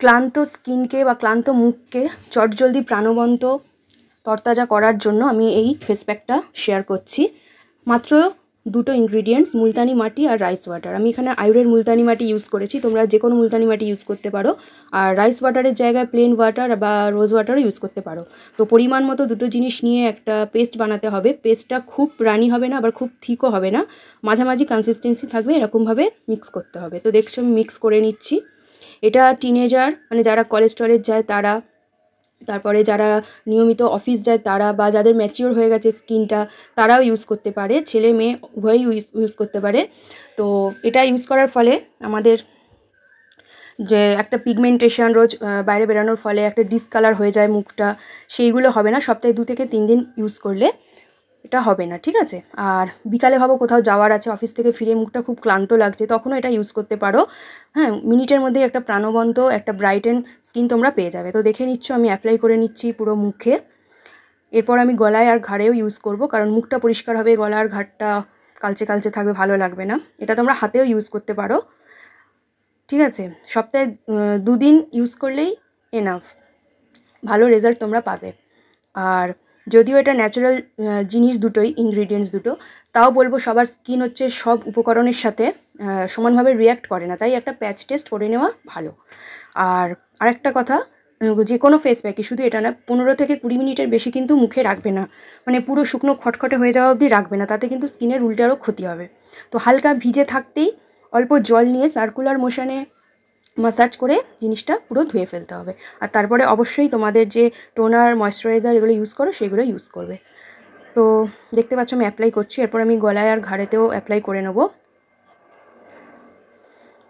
ক্লান্ত স্কিনকে বা ক্লান্ত মুখকে চটজলদি প্রাণবন্ত তরতাজা করার জন্য আমি এই ফেস প্যাকটা শেয়ার করছি। মাত্র দুটো ইনগ্রিডিয়েন্টস, মুলতানি মাটি আর রাইস ওয়াটার। আমি এখানে আয়ুরের মুলতানি মাটি ইউজ করেছি, তোমরা যে কোনো মুলতানি মাটি ইউজ করতে পারো। আর রাইস ওয়াটারের জায়গায় প্লেন ওয়াটার বা রোজ ওয়াটারও ইউজ করতে পারো। তো পরিমাণ মতো দুটো জিনিস নিয়ে একটা পেস্ট বানাতে হবে। পেস্টটা খুব রানি হবে না, আবার খুব থিকও হবে না, মাঝামাঝি কনসিস্টেন্সি থাকবে, এরকমভাবে মিক্স করতে হবে। তো দেখছো আমি মিক্স করে নিচ্ছি। এটা টিনেজার মানে যারা কলেজ টলেজ যায় তারা, তারপরে যারা নিয়মিত অফিস যায় তারা, বা যাদের ম্যাচিওর হয়ে গেছে স্কিনটা তারাও ইউজ করতে পারে, ছেলে মেয়ে উভয়ই ইউজ করতে পারে। তো এটা ইউজ করার ফলে আমাদের যে একটা পিগমেন্টেশন রোজ বাইরে বেরানোর ফলে একটা ডিসকালার হয়ে যায় মুখটা, সেইগুলো হবে না। সপ্তাহে 2 থেকে 3 দিন ইউজ করলে এটা হবে না, ঠিক আছে? আর বিকালে ভাবো কোথাও যাওয়ার আছে, অফিস থেকে ফিরে মুখটা খুব ক্লান্ত লাগছে, তখনও এটা ইউজ করতে পারো। হ্যাঁ, মিনিটের মধ্যে একটা প্রাণবন্ত একটা ব্রাইটেন স্কিন তোমরা পেয়ে যাবে। তো দেখে নিচ্ছ আমি অ্যাপ্লাই করে নিচ্ছি পুরো মুখে। এরপর আমি গলায় আর ঘাড়েও ইউজ করব, কারণ মুখটা পরিষ্কার হবে, গলা আর ঘাড়টা কালচে কালচে থাকবে, ভালো লাগবে না। এটা তোমরা হাতেও ইউজ করতে পারো, ঠিক আছে? সপ্তাহে 2 দিন ইউজ করলেই এনাফ, ভালো রেজাল্ট তোমরা পাবে। আর যদিও এটা ন্যাচারাল জিনিস দুটোই, ইনগ্রিডিয়েন্টস দুটো, তাও বলবো সবার স্কিন হচ্ছে সব উপকরণের সাথে সমানভাবে রিয়্যাক্ট করে না, তাই একটা প্যাচ টেস্ট করে নেওয়া ভালো। আর আরেকটা কথা, যে কোনো ফেস প্যাকই, শুধু এটা না, 15 থেকে 20 মিনিটের বেশি কিন্তু মুখে রাখবে না, মানে পুরো শুকনো খটখটে হয়ে যাওয়া অবধি রাখবে না, তাতে কিন্তু স্কিনের উল্টে আরও ক্ষতি হবে। তো হালকা ভিজে থাকতেই অল্প জল নিয়ে সার্কুলার মোশনে মাসাজ করে জিনিসটা পুরো ধুয়ে ফেলতে হবে। আর তারপরে অবশ্যই তোমাদের যে টোনার, ময়েশ্চারাইজার এগুলো ইউজ করো সেগুলো ইউজ করবে। তো দেখতে পাচ্ছ আমি অ্যাপ্লাই করছি, এরপর আমি গলায় আর ঘাড়েতেও অ্যাপ্লাই করে নেব,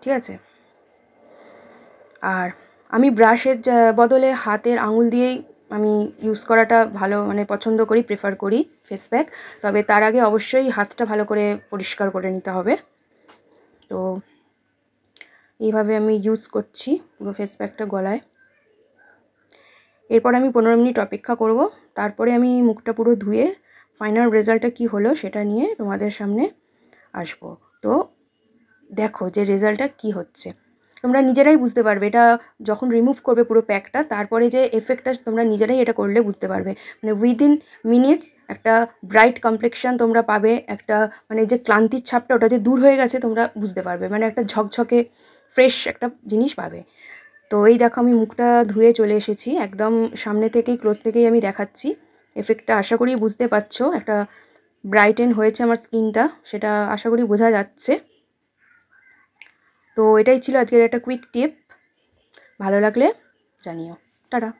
ঠিক আছে? আর আমি ব্রাশের বদলে হাতের আঙুল দিয়েই আমি ইউজ করাটা ভালো মানে পছন্দ করি, প্রেফার করি ফেস প্যাক। তবে তার আগে অবশ্যই হাতটা ভালো করে পরিষ্কার করে নিতে হবে। তো এইভাবে আমি ইউজ করছি পুরো ফেস প্যাকটা গলায়। এরপর আমি 15 মিনিট অপেক্ষা করব, তারপরে আমি মুখটা পুরো ধুয়ে ফাইনাল রেজাল্টটা কি হলো সেটা নিয়ে তোমাদের সামনে আসব। তো দেখো যে রেজাল্টটা কি হচ্ছে, তোমরা নিজেরাই বুঝতে পারবে। এটা যখন রিমুভ করবে পুরো প্যাকটা, তারপরে যে এফেক্টটা তোমরা নিজেরাই এটা করলে বুঝতে পারবে। মানে উইদিন মিনিটস একটা ব্রাইট কমপ্লেকশন তোমরা পাবে, একটা মানে যে ক্লান্তির ছাপটা ওটা যে দূর হয়ে গেছে তোমরা বুঝতে পারবে, মানে একটা ঝকঝকে ফ্রেশ একটা জিনিস পাবে। তো এই দেখো আমি মুখটা ধুয়ে চলে এসেছি, একদম সামনে থেকেই ক্লোজ থেকেই আমি দেখাচ্ছি। এফেক্টটা আশা করি বুঝতে পারছো, একটা ব্রাইটেন হয়েছে আমার স্কিনটা, সেটা আশা করি বোঝা যাচ্ছে। তো এটাই ছিল আজকের একটা কুইক টিপ, ভালো লাগলে জানিও। টাটা।